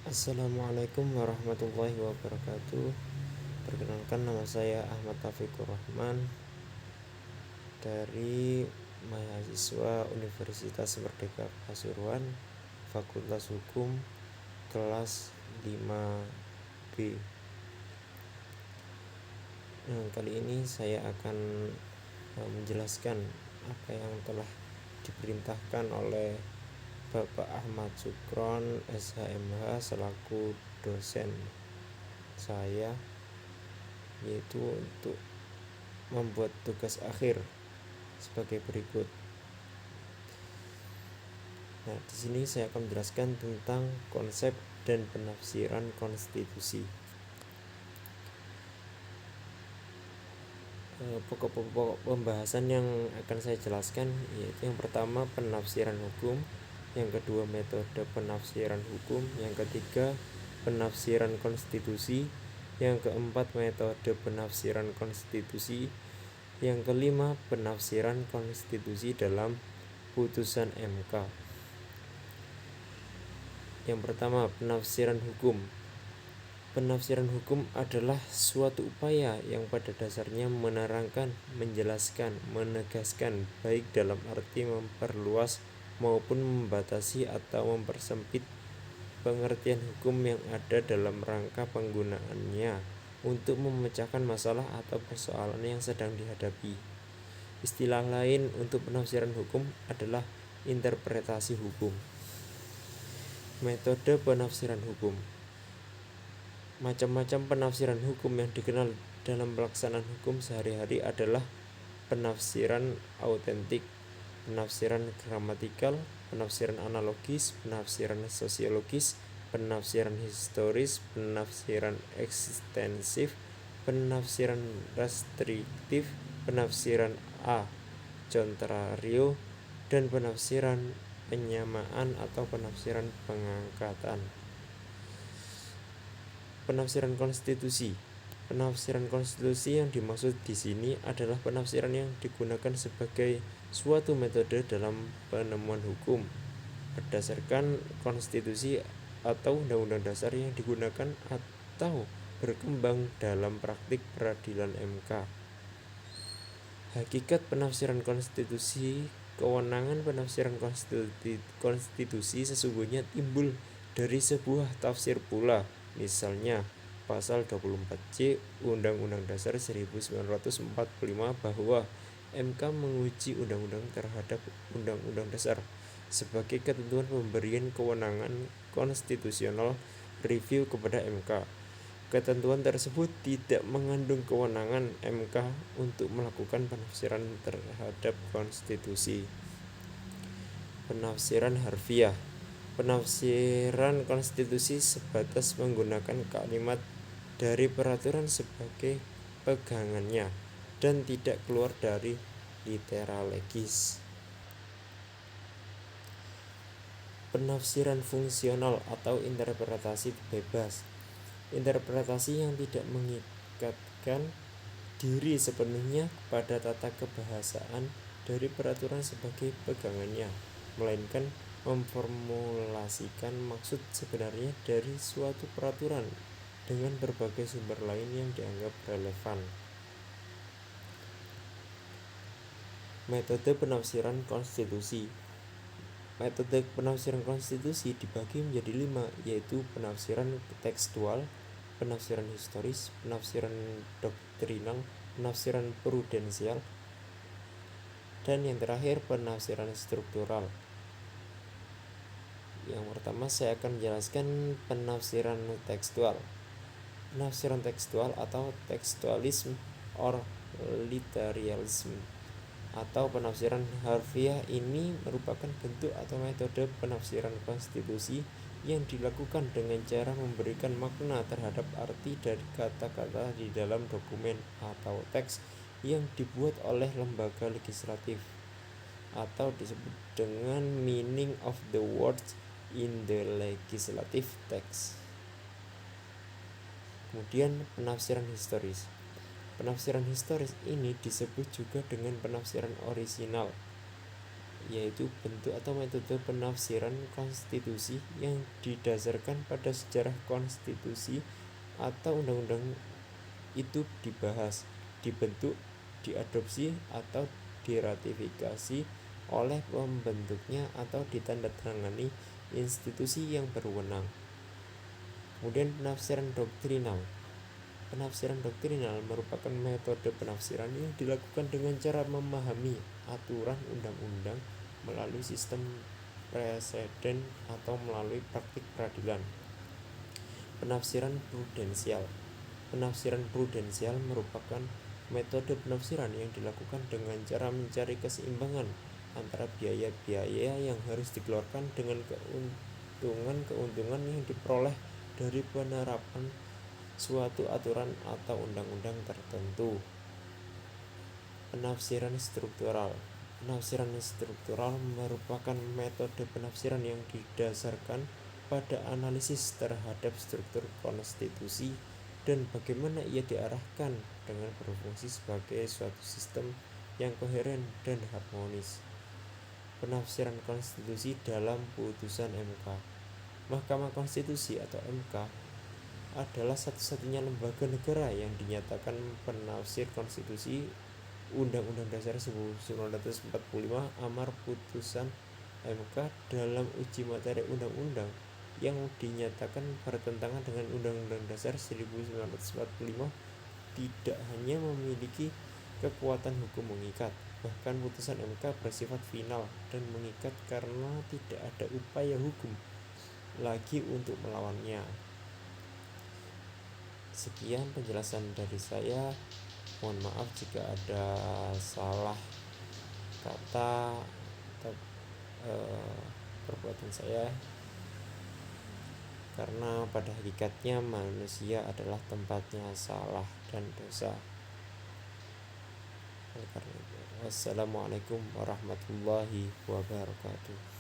Assalamualaikum warahmatullahi wabarakatuh. Perkenalkan, nama saya Ahmad Taufikur Rahman dari mahasiswa Universitas Merdeka Pasuruan, Fakultas Hukum, kelas 5B. Kali ini saya akan menjelaskan apa yang telah diperintahkan oleh Bapak Ahmad Sukron SHMH selaku dosen saya, yaitu untuk membuat tugas akhir sebagai berikut. Nah, di sini saya akan menjelaskan tentang konsep dan penafsiran konstitusi. Pokok-pokok pembahasan yang akan saya jelaskan yaitu yang pertama penafsiran hukum, yang kedua metode penafsiran hukum, yang ketiga penafsiran konstitusi, yang keempat metode penafsiran konstitusi, yang kelima penafsiran konstitusi dalam putusan MK. Yang pertama, penafsiran hukum. Penafsiran hukum adalah suatu upaya yang pada dasarnya menerangkan, menjelaskan, menegaskan, baik dalam arti memperluas maupun membatasi atau mempersempit pengertian hukum yang ada dalam rangka penggunaannya untuk memecahkan masalah atau persoalan yang sedang dihadapi. Istilah lain untuk penafsiran hukum adalah interpretasi hukum. Metode penafsiran hukum. Macam-macam penafsiran hukum yang dikenal dalam pelaksanaan hukum sehari-hari adalah penafsiran autentik, penafsiran gramatikal, penafsiran analogis, penafsiran sosiologis, penafsiran historis, penafsiran ekstensif, penafsiran restriktif, penafsiran a contrario, dan penafsiran penyamaan atau penafsiran pengangkatan. Penafsiran konstitusi. Penafsiran konstitusi yang dimaksud di sini adalah penafsiran yang digunakan sebagai suatu metode dalam penemuan hukum berdasarkan konstitusi atau undang-undang dasar yang digunakan atau berkembang dalam praktik peradilan MK. Hakikat penafsiran konstitusi. Kewenangan penafsiran konstitusi sesungguhnya timbul dari sebuah tafsir pula. Misalnya, pasal 24C Undang-Undang Dasar 1945 bahwa MK menguji undang-undang terhadap Undang-Undang Dasar sebagai ketentuan pemberian kewenangan konstitusional review kepada MK. Ketentuan tersebut tidak mengandung kewenangan MK untuk melakukan penafsiran terhadap konstitusi. Penafsiran harfiah. Penafsiran konstitusi sebatas menggunakan kalimat dari peraturan sebagai pegangannya dan tidak keluar dari litera legis. Penafsiran fungsional atau interpretasi bebas. Interpretasi yang tidak mengikatkan diri sepenuhnya pada tata kebahasaan dari peraturan sebagai pegangannya, melainkan memformulasikan maksud sebenarnya dari suatu peraturan dengan berbagai sumber lain yang dianggap relevan. Metode penafsiran konstitusi. Metode penafsiran konstitusi dibagi menjadi 5, yaitu penafsiran tekstual, penafsiran historis, penafsiran doktrinal, penafsiran prudensial, dan yang terakhir penafsiran struktural. Yang pertama saya akan menjelaskan penafsiran tekstual. Penafsiran tekstual atau tekstualisme or literalisme atau penafsiran harfiah ini merupakan bentuk atau metode penafsiran konstitusi yang dilakukan dengan cara memberikan makna terhadap arti dari kata-kata di dalam dokumen atau teks yang dibuat oleh lembaga legislatif, atau disebut dengan meaning of the words in the legislative text. Kemudian penafsiran historis. Penafsiran historis ini disebut juga dengan penafsiran orisinal, yaitu bentuk atau metode penafsiran konstitusi yang didasarkan pada sejarah konstitusi atau undang-undang itu dibahas, dibentuk, diadopsi, atau diratifikasi oleh pembentuknya atau ditandatangani institusi yang berwenang. Kemudian penafsiran doktrinal. Penafsiran doktrinal merupakan metode penafsiran yang dilakukan dengan cara memahami aturan undang-undang melalui sistem preseden atau melalui praktik peradilan. Penafsiran prudensial. Penafsiran prudensial merupakan metode penafsiran yang dilakukan dengan cara mencari keseimbangan antara biaya-biaya yang harus dikeluarkan dengan keuntungan yang diperoleh dari penerapan suatu aturan atau undang-undang tertentu. Penafsiran struktural. Penafsiran struktural merupakan metode penafsiran yang didasarkan pada analisis terhadap struktur konstitusi dan bagaimana ia diarahkan dengan berfungsi sebagai suatu sistem yang koheren dan harmonis. Penafsiran konstitusi dalam putusan MK. Mahkamah Konstitusi atau MK adalah satu-satunya lembaga negara yang dinyatakan penafsir konstitusi Undang-Undang Dasar 1945 amar putusan MK dalam uji materi undang-undang yang dinyatakan bertentangan dengan Undang-Undang Dasar 1945 tidak hanya memiliki kekuatan hukum mengikat, bahkan putusan MK bersifat final dan mengikat karena tidak ada upaya hukum lagi untuk melawannya. Sekian penjelasan dari saya. Mohon maaf jika ada salah kata atau perbuatan saya, karena pada hakikatnya manusia adalah tempatnya salah dan dosa. Wassalamualaikum warahmatullahi wabarakatuh.